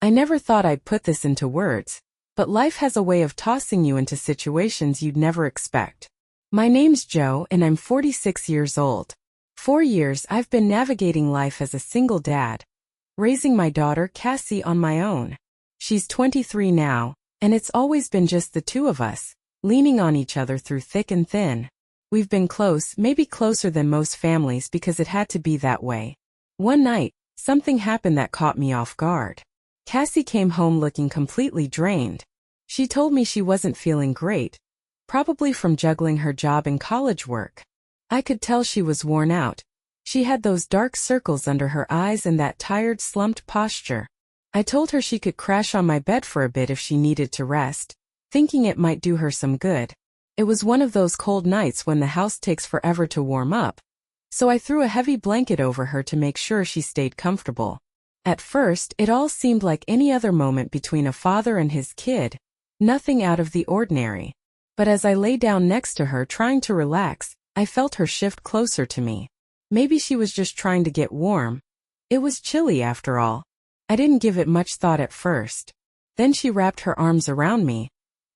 I never thought I'd put this into words, but life has a way of tossing you into situations you'd never expect. My name's Joe and I'm 46 years old. 4 years I've been navigating life as a single dad, raising my daughter Cassie on my own. She's 23 now, and it's always been just the two of us, leaning on each other through thick and thin. We've been close, maybe closer than most families because it had to be that way. One night, something happened that caught me off guard. Cassie came home looking completely drained. She told me she wasn't feeling great, probably from juggling her job and college work. I could tell she was worn out. She had those dark circles under her eyes and that tired, slumped posture. I told her she could crash on my bed for a bit if she needed to rest, thinking it might do her some good. It was one of those cold nights when the house takes forever to warm up, so I threw a heavy blanket over her to make sure she stayed comfortable. At first, it all seemed like any other moment between a father and his kid, nothing out of the ordinary. But as I lay down next to her trying to relax, I felt her shift closer to me. Maybe she was just trying to get warm. It was chilly after all. I didn't give it much thought at first. Then she wrapped her arms around me,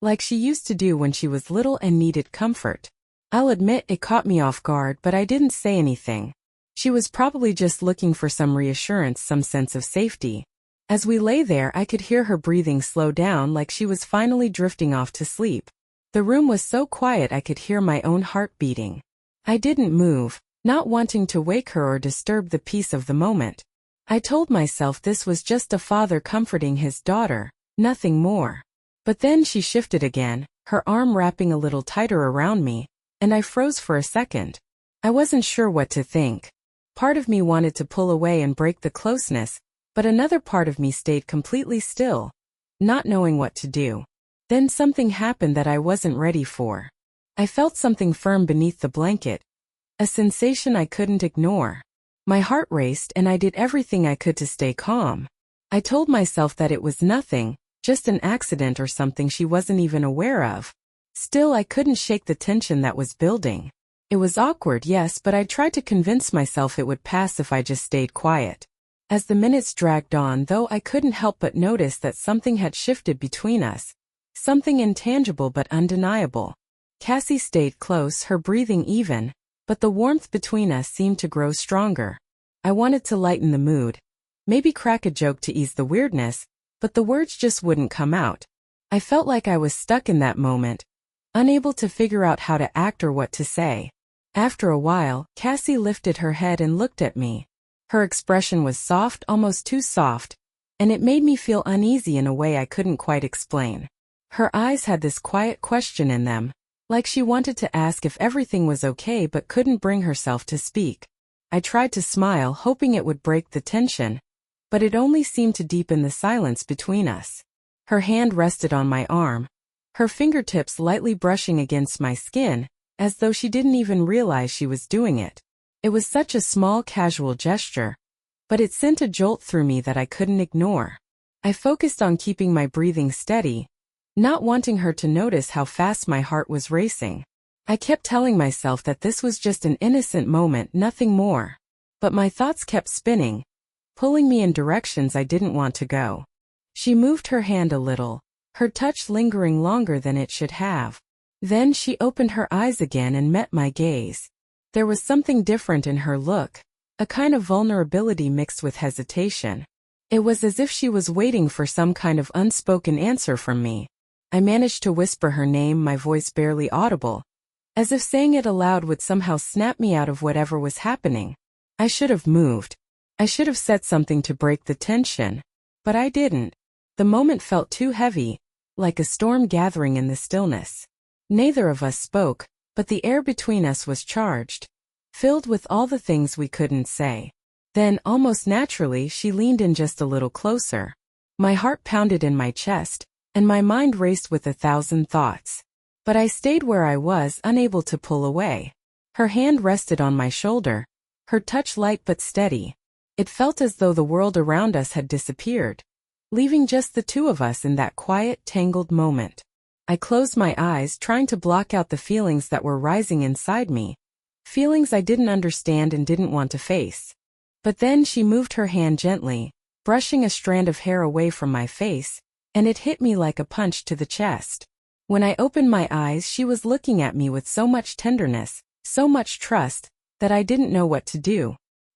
like she used to do when she was little and needed comfort. I'll admit it caught me off guard, but I didn't say anything. She was probably just looking for some reassurance, some sense of safety. As we lay there, I could hear her breathing slow down like she was finally drifting off to sleep. The room was so quiet I could hear my own heart beating. I didn't move, not wanting to wake her or disturb the peace of the moment. I told myself this was just a father comforting his daughter, nothing more. But then she shifted again, her arm wrapping a little tighter around me, and I froze for a second. I wasn't sure what to think. Part of me wanted to pull away and break the closeness, but another part of me stayed completely still, not knowing what to do. Then something happened that I wasn't ready for. I felt something firm beneath the blanket, a sensation I couldn't ignore. My heart raced and I did everything I could to stay calm. I told myself that it was nothing, just an accident or something she wasn't even aware of. Still, I couldn't shake the tension that was building. It was awkward, yes, but I tried to convince myself it would pass if I just stayed quiet. As the minutes dragged on, though, I couldn't help but notice that something had shifted between us. Something intangible but undeniable. Cassie stayed close, her breathing even, but the warmth between us seemed to grow stronger. I wanted to lighten the mood, maybe crack a joke to ease the weirdness, but the words just wouldn't come out. I felt like I was stuck in that moment, unable to figure out how to act or what to say. After a while, Cassie lifted her head and looked at me. Her expression was soft, almost too soft, and it made me feel uneasy in a way I couldn't quite explain. Her eyes had this quiet question in them, like she wanted to ask if everything was okay but couldn't bring herself to speak. I tried to smile, hoping it would break the tension, but it only seemed to deepen the silence between us. Her hand rested on my arm, her fingertips lightly brushing against my skin, as though she didn't even realize she was doing it. It was such a small, casual gesture, but it sent a jolt through me that I couldn't ignore. I focused on keeping my breathing steady, not wanting her to notice how fast my heart was racing. I kept telling myself that this was just an innocent moment, nothing more. But my thoughts kept spinning, pulling me in directions I didn't want to go. She moved her hand a little, her touch lingering longer than it should have. Then she opened her eyes again and met my gaze. There was something different in her look, a kind of vulnerability mixed with hesitation. It was as if she was waiting for some kind of unspoken answer from me. I managed to whisper her name, my voice barely audible, as if saying it aloud would somehow snap me out of whatever was happening. I should have moved. I should have said something to break the tension, but I didn't. The moment felt too heavy, like a storm gathering in the stillness. Neither of us spoke, but the air between us was charged, filled with all the things we couldn't say. Then, almost naturally, she leaned in just a little closer. My heart pounded in my chest, and my mind raced with 1,000 thoughts. But I stayed where I was, unable to pull away. Her hand rested on my shoulder, her touch light but steady. It felt as though the world around us had disappeared, leaving just the two of us in that quiet, tangled moment. I closed my eyes, trying to block out the feelings that were rising inside me, feelings I didn't understand and didn't want to face. But then she moved her hand gently, brushing a strand of hair away from my face, and it hit me like a punch to the chest. When I opened my eyes, she was looking at me with so much tenderness, so much trust, that I didn't know what to do.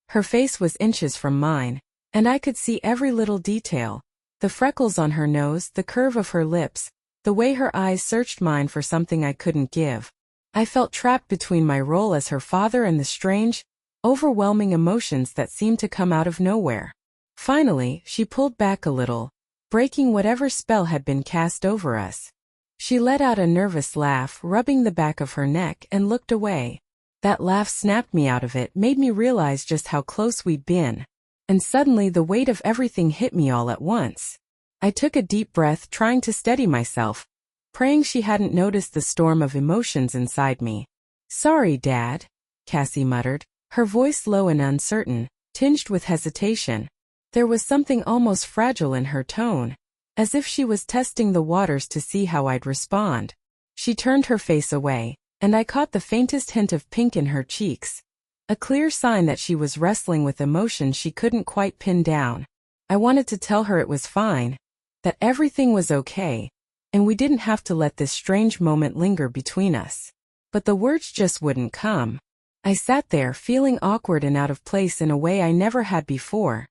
Her face was inches from mine, and I could see every little detail: the freckles on her nose, the curve of her lips, the way her eyes searched mine for something I couldn't give. I felt trapped between my role as her father and the strange, overwhelming emotions that seemed to come out of nowhere. Finally, she pulled back a little, breaking whatever spell had been cast over us. She let out a nervous laugh, rubbing the back of her neck, and looked away. That laugh snapped me out of it, made me realize just how close we'd been. And suddenly the weight of everything hit me all at once. I took a deep breath, trying to steady myself, praying she hadn't noticed the storm of emotions inside me. "Sorry, Dad," Cassie muttered, her voice low and uncertain, tinged with hesitation. There was something almost fragile in her tone, as if she was testing the waters to see how I'd respond. She turned her face away, and I caught the faintest hint of pink in her cheeks, a clear sign that she was wrestling with emotions she couldn't quite pin down. I wanted to tell her it was fine, that everything was okay, and we didn't have to let this strange moment linger between us. But the words just wouldn't come. I sat there feeling awkward and out of place in a way I never had before.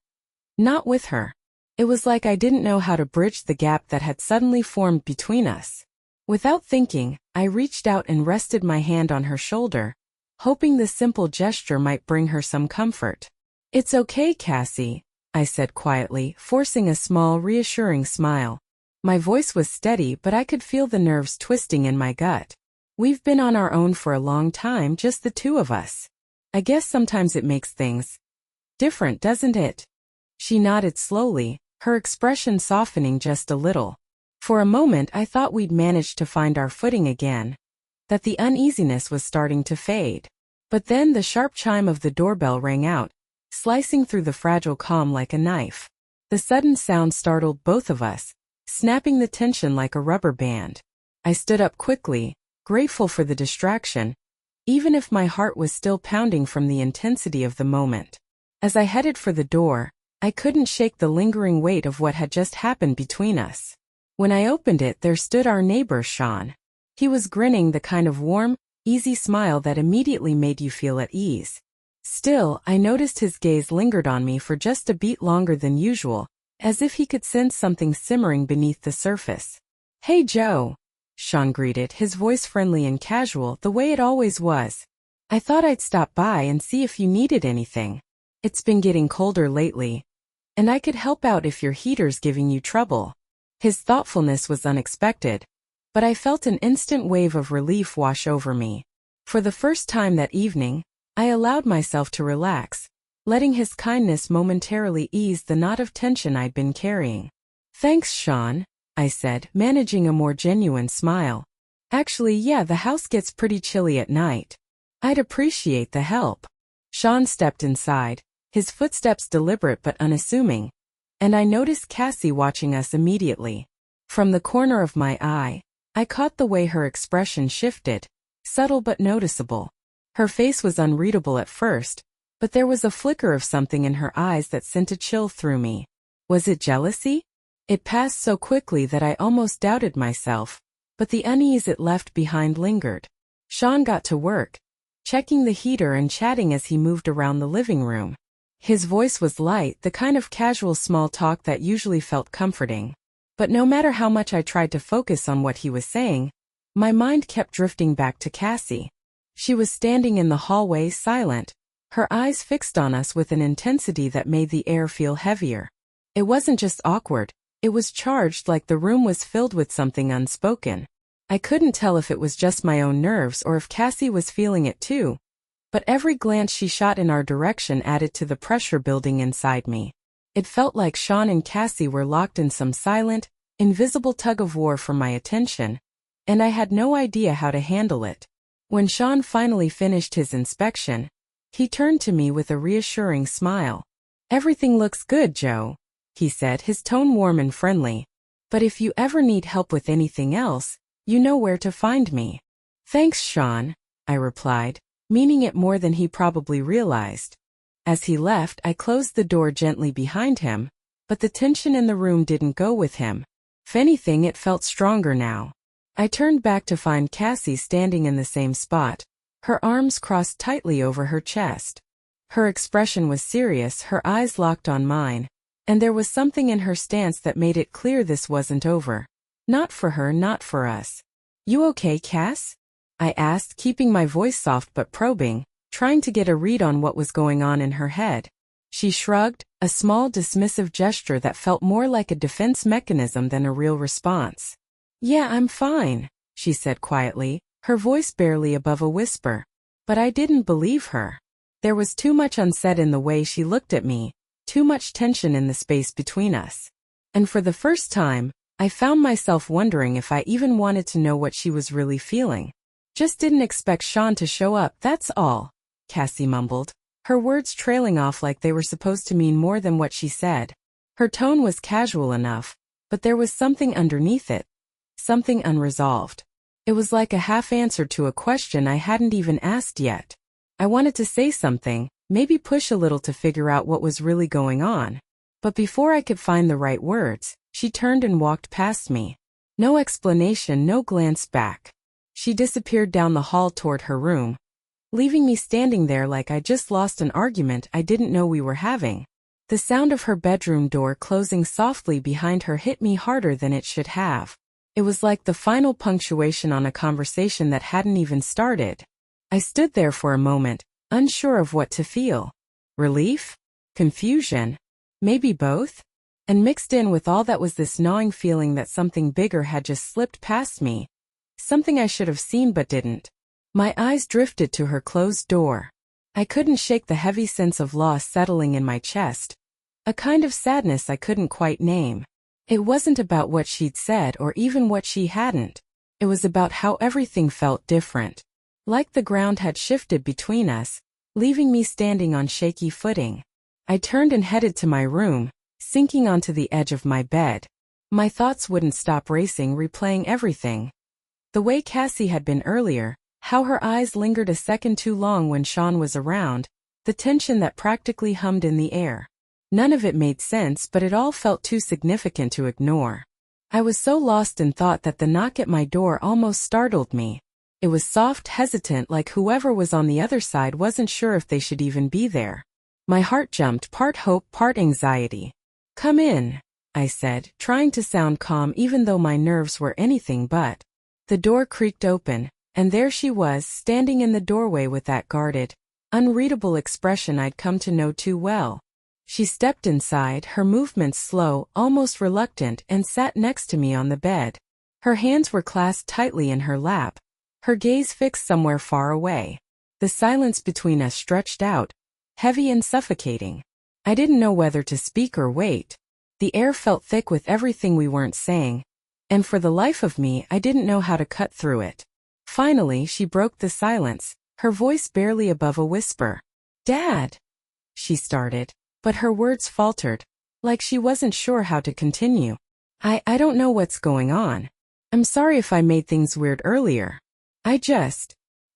Not with her. It was like I didn't know how to bridge the gap that had suddenly formed between us. Without thinking, I reached out and rested my hand on her shoulder, hoping the simple gesture might bring her some comfort. "It's okay, Cassie," I said quietly, forcing a small, reassuring smile. My voice was steady, but I could feel the nerves twisting in my gut. "We've been on our own for a long time, just the two of us. I guess sometimes it makes things different, doesn't it?" She nodded slowly, her expression softening just a little. For a moment I thought we'd managed to find our footing again, that the uneasiness was starting to fade. But then the sharp chime of the doorbell rang out, slicing through the fragile calm like a knife. The sudden sound startled both of us, snapping the tension like a rubber band. I stood up quickly, grateful for the distraction, even if my heart was still pounding from the intensity of the moment. As I headed for the door, I couldn't shake the lingering weight of what had just happened between us. When I opened it, there stood our neighbor, Sean. He was grinning, the kind of warm, easy smile that immediately made you feel at ease. Still, I noticed his gaze lingered on me for just a beat longer than usual, as if he could sense something simmering beneath the surface. "Hey, Joe," Sean greeted, his voice friendly and casual, the way it always was. "I thought I'd stop by and see if you needed anything. It's been getting colder lately, and I could help out if your heater's giving you trouble." His thoughtfulness was unexpected, but I felt an instant wave of relief wash over me. For the first time that evening, I allowed myself to relax, letting his kindness momentarily ease the knot of tension I'd been carrying. "Thanks, Sean," I said, managing a more genuine smile. "Actually, yeah, the house gets pretty chilly at night. I'd appreciate the help." Sean stepped inside, his footsteps deliberate but unassuming, and I noticed Cassie watching us immediately. From the corner of my eye, I caught the way her expression shifted, subtle but noticeable. Her face was unreadable at first, but there was a flicker of something in her eyes that sent a chill through me. Was it jealousy? It passed so quickly that I almost doubted myself, but the unease it left behind lingered. Sean got to work, checking the heater and chatting as he moved around the living room. His voice was light, the kind of casual small talk that usually felt comforting. But no matter how much I tried to focus on what he was saying, my mind kept drifting back to Cassie. She was standing in the hallway, silent, her eyes fixed on us with an intensity that made the air feel heavier. It wasn't just awkward, it was charged, like the room was filled with something unspoken. I couldn't tell if it was just my own nerves or if Cassie was feeling it too, but every glance she shot in our direction added to the pressure building inside me. It felt like Sean and Cassie were locked in some silent, invisible tug-of-war for my attention, and I had no idea how to handle it. When Sean finally finished his inspection, he turned to me with a reassuring smile. "Everything looks good, Joe," he said, his tone warm and friendly. "But if you ever need help with anything else, you know where to find me." "Thanks, Sean," I replied, meaning it more than he probably realized. As he left, I closed the door gently behind him, but the tension in the room didn't go with him. If anything, it felt stronger now. I turned back to find Cassie standing in the same spot, her arms crossed tightly over her chest. Her expression was serious, her eyes locked on mine, and there was something in her stance that made it clear this wasn't over. Not for her, not for us. "You okay, Cass?" I asked, keeping my voice soft but probing, trying to get a read on what was going on in her head. She shrugged, a small dismissive gesture that felt more like a defense mechanism than a real response. "Yeah, I'm fine," she said quietly, her voice barely above a whisper. But I didn't believe her. There was too much unsaid in the way she looked at me, too much tension in the space between us. And for the first time, I found myself wondering if I even wanted to know what she was really feeling. "Just didn't expect Sean to show up, that's all," Cassie mumbled, her words trailing off like they were supposed to mean more than what she said. Her tone was casual enough, but there was something underneath it. Something unresolved. It was like a half answer to a question I hadn't even asked yet. I wanted to say something, maybe push a little to figure out what was really going on. But before I could find the right words, she turned and walked past me. No explanation, no glance back. She disappeared down the hall toward her room, leaving me standing there like I just lost an argument I didn't know we were having. The sound of her bedroom door closing softly behind her hit me harder than it should have. It was like the final punctuation on a conversation that hadn't even started. I stood there for a moment, unsure of what to feel. Relief? Confusion? Maybe both? And mixed in with all that was this gnawing feeling that something bigger had just slipped past me. Something I should have seen but didn't. My eyes drifted to her closed door. I couldn't shake the heavy sense of loss settling in my chest. A kind of sadness I couldn't quite name. It wasn't about what she'd said or even what she hadn't. It was about how everything felt different. Like the ground had shifted between us, leaving me standing on shaky footing. I turned and headed to my room, sinking onto the edge of my bed. My thoughts wouldn't stop racing, replaying everything. The way Cassie had been earlier, how her eyes lingered a second too long when Sean was around, the tension that practically hummed in the air. None of it made sense, but it all felt too significant to ignore. I was so lost in thought that the knock at my door almost startled me. It was soft, hesitant, like whoever was on the other side wasn't sure if they should even be there. My heart jumped, part hope, part anxiety. "Come in," I said, trying to sound calm even though my nerves were anything but. The door creaked open, and there she was, standing in the doorway with that guarded, unreadable expression I'd come to know too well. She stepped inside, her movements slow, almost reluctant, and sat next to me on the bed. Her hands were clasped tightly in her lap, her gaze fixed somewhere far away. The silence between us stretched out, heavy and suffocating. I didn't know whether to speak or wait. The air felt thick with everything we weren't saying, and for the life of me, I didn't know how to cut through it. Finally, she broke the silence, her voice barely above a whisper. "Dad," she started, but her words faltered, like she wasn't sure how to continue. I don't know what's going on. I'm sorry if I made things weird earlier.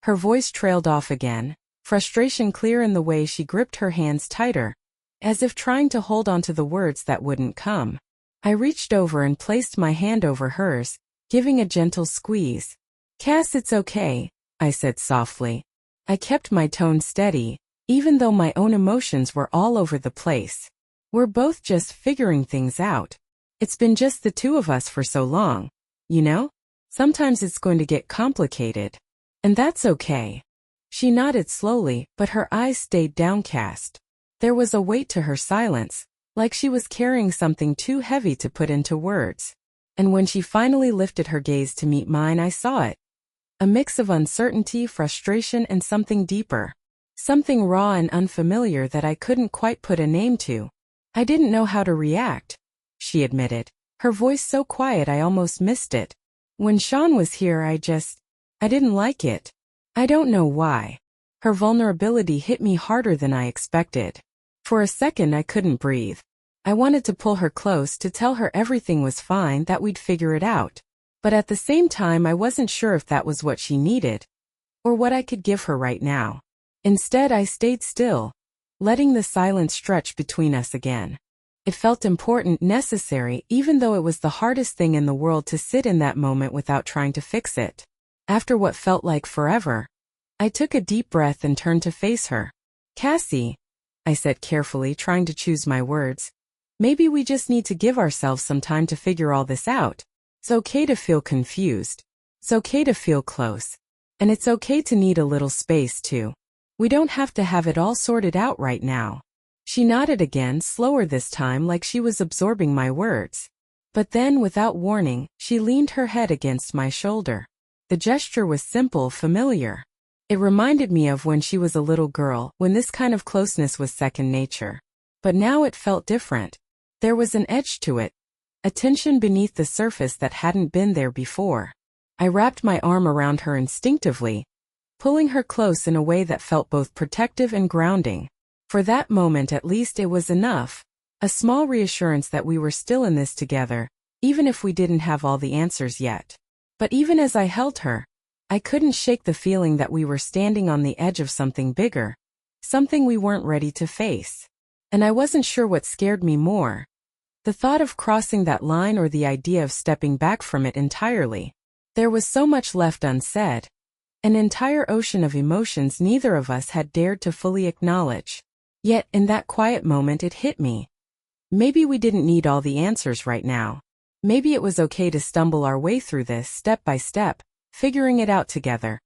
Her voice trailed off again, frustration clear in the way she gripped her hands tighter, as if trying to hold on to the words that wouldn't come. I reached over and placed my hand over hers, giving a gentle squeeze. "Cass, it's okay," I said softly. I kept my tone steady, even though my own emotions were all over the place. "We're both just figuring things out. It's been just the two of us for so long. You know? Sometimes it's going to get complicated. And that's okay." She nodded slowly, but her eyes stayed downcast. There was a weight to her silence, like she was carrying something too heavy to put into words. And when she finally lifted her gaze to meet mine, I saw it. A mix of uncertainty, frustration, and something deeper. Something raw and unfamiliar that I couldn't quite put a name to. "I didn't know how to react," she admitted, her voice so quiet I almost missed it. "When Sean was here, I didn't like it. I don't know why." Her vulnerability hit me harder than I expected. For a second I couldn't breathe. I wanted to pull her close, to tell her everything was fine, that we'd figure it out. But at the same time I wasn't sure if that was what she needed, or what I could give her right now. Instead I stayed still, letting the silence stretch between us again. It felt important, necessary, even though it was the hardest thing in the world to sit in that moment without trying to fix it. After what felt like forever, I took a deep breath and turned to face her. "Cassie," I said carefully, trying to choose my words, "maybe we just need to give ourselves some time to figure all this out. It's okay to feel confused. It's okay to feel close. And it's okay to need a little space too. We don't have to have it all sorted out right now." She nodded again, slower this time, like she was absorbing my words. But then, without warning, she leaned her head against my shoulder. The gesture was simple, familiar. It reminded me of when she was a little girl, when this kind of closeness was second nature. But now it felt different. There was an edge to it, a tension beneath the surface that hadn't been there before. I wrapped my arm around her instinctively, pulling her close in a way that felt both protective and grounding. For that moment at least it was enough, a small reassurance that we were still in this together, even if we didn't have all the answers yet. But even as I held her, I couldn't shake the feeling that we were standing on the edge of something bigger, something we weren't ready to face. And I wasn't sure what scared me more, the thought of crossing that line or the idea of stepping back from it entirely. There was so much left unsaid, an entire ocean of emotions neither of us had dared to fully acknowledge. Yet, in that quiet moment it hit me. Maybe we didn't need all the answers right now. Maybe it was okay to stumble our way through this step by step, figuring it out together.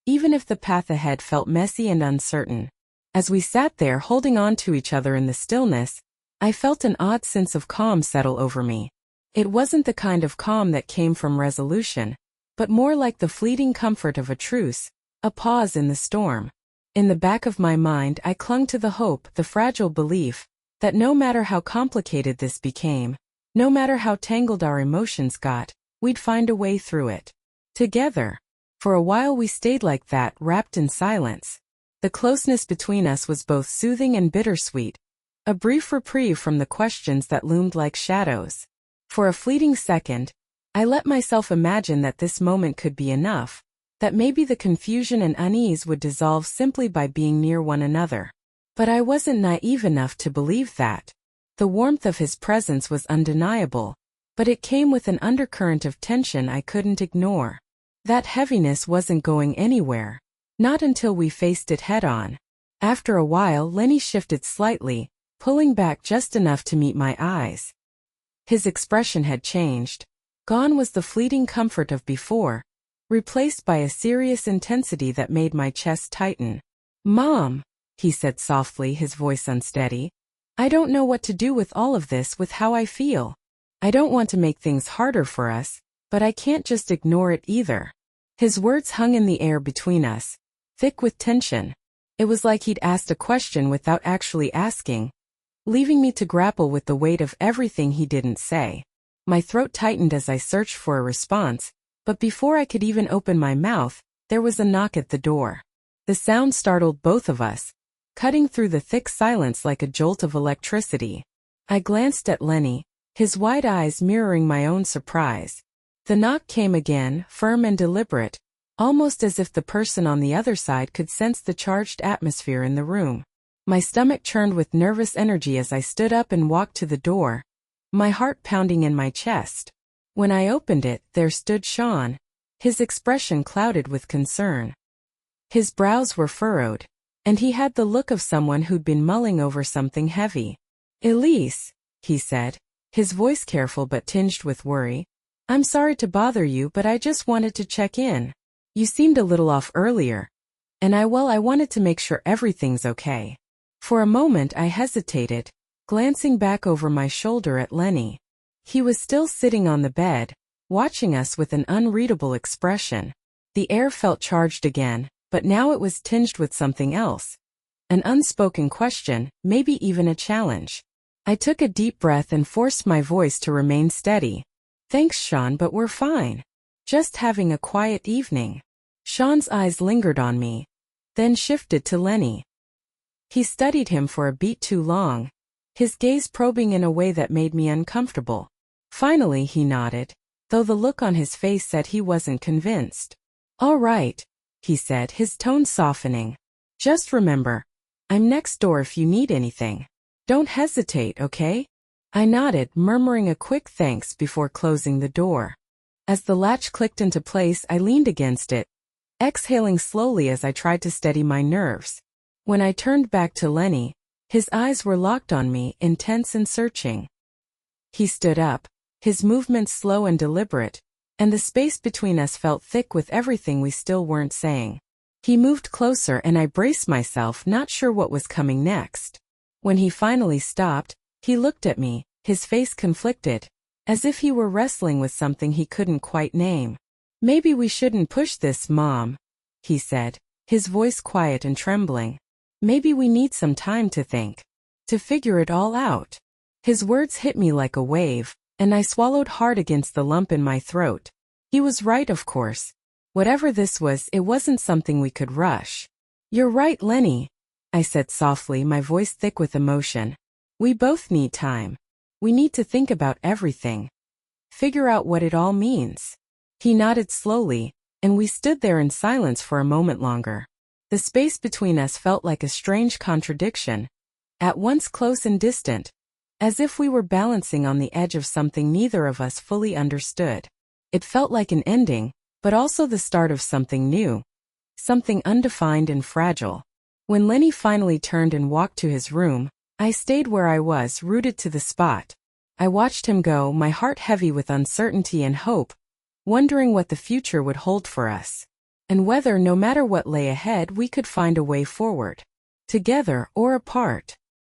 Even if the path ahead felt messy and uncertain. As we sat there holding on to each other in the stillness, I felt an odd sense of calm settle over me. It wasn't the kind of calm that came from resolution, but more like the fleeting comfort of a truce, a pause in the storm. In the back of my mind I clung to the hope, the fragile belief, that no matter how complicated this became, no matter how tangled our emotions got, we'd find a way through it. Together. For a while we stayed like that, wrapped in silence. The closeness between us was both soothing and bittersweet, a brief reprieve from the questions that loomed like shadows. For a fleeting second, I let myself imagine that this moment could be enough, that maybe the confusion and unease would dissolve simply by being near one another. But I wasn't naive enough to believe that. The warmth of his presence was undeniable, but it came with an undercurrent of tension I couldn't ignore. That heaviness wasn't going anywhere, not until we faced it head-on. After a while Lenny shifted slightly, pulling back just enough to meet my eyes. His expression had changed. Gone was the fleeting comfort of before, replaced by a serious intensity that made my chest tighten. "Mom," he said softly, his voice unsteady, "I don't know what to do with all of this, with how I feel. I don't want to make things harder for us, but I can't just ignore it either." His words hung in the air between us, thick with tension. It was like he'd asked a question without actually asking, leaving me to grapple with the weight of everything he didn't say. My throat tightened as I searched for a response, but before I could even open my mouth, there was a knock at the door. The sound startled both of us, cutting through the thick silence like a jolt of electricity. I glanced at Lenny, his wide eyes mirroring my own surprise. The knock came again, firm and deliberate, almost as if the person on the other side could sense the charged atmosphere in the room. My stomach churned with nervous energy as I stood up and walked to the door, my heart pounding in my chest. When I opened it, there stood Sean, his expression clouded with concern. His brows were furrowed, and he had the look of someone who'd been mulling over something heavy. "Elise," he said, his voice careful but tinged with worry, "I'm sorry to bother you, but I just wanted to check in. You seemed a little off earlier, and I wanted to make sure everything's okay." For a moment I hesitated, glancing back over my shoulder at Lenny. He was still sitting on the bed, watching us with an unreadable expression. The air felt charged again, but now it was tinged with something else. An unspoken question, maybe even a challenge. I took a deep breath and forced my voice to remain steady. "Thanks, Sean, but we're fine. Just having a quiet evening." Sean's eyes lingered on me, then shifted to Lenny. He studied him for a beat too long, his gaze probing in a way that made me uncomfortable. Finally he nodded, though the look on his face said he wasn't convinced. "All right," he said, his tone softening. "Just remember, I'm next door if you need anything. Don't hesitate, okay?" I nodded, murmuring a quick thanks before closing the door. As the latch clicked into place, I leaned against it, exhaling slowly as I tried to steady my nerves. When I turned back to Lenny, his eyes were locked on me, intense and searching. He stood up, his movements slow and deliberate, and the space between us felt thick with everything we still weren't saying. He moved closer and I braced myself, not sure what was coming next. When he finally stopped, he looked at me, his face conflicted, as if he were wrestling with something he couldn't quite name. "Maybe we shouldn't push this, Mom," he said, his voice quiet and trembling. "Maybe we need some time to think, to figure it all out." His words hit me like a wave, and I swallowed hard against the lump in my throat. He was right, of course. Whatever this was, it wasn't something we could rush. "You're right, Lenny," I said softly, my voice thick with emotion. "We both need time. We need to think about everything. Figure out what it all means." He nodded slowly, and we stood there in silence for a moment longer. The space between us felt like a strange contradiction, at once close and distant, as if we were balancing on the edge of something neither of us fully understood. It felt like an ending, but also the start of something new, something undefined and fragile. When Lenny finally turned and walked to his room, I stayed where I was, rooted to the spot. I watched him go, my heart heavy with uncertainty and hope, wondering what the future would hold for us, and whether, no matter what lay ahead, we could find a way forward, together or apart.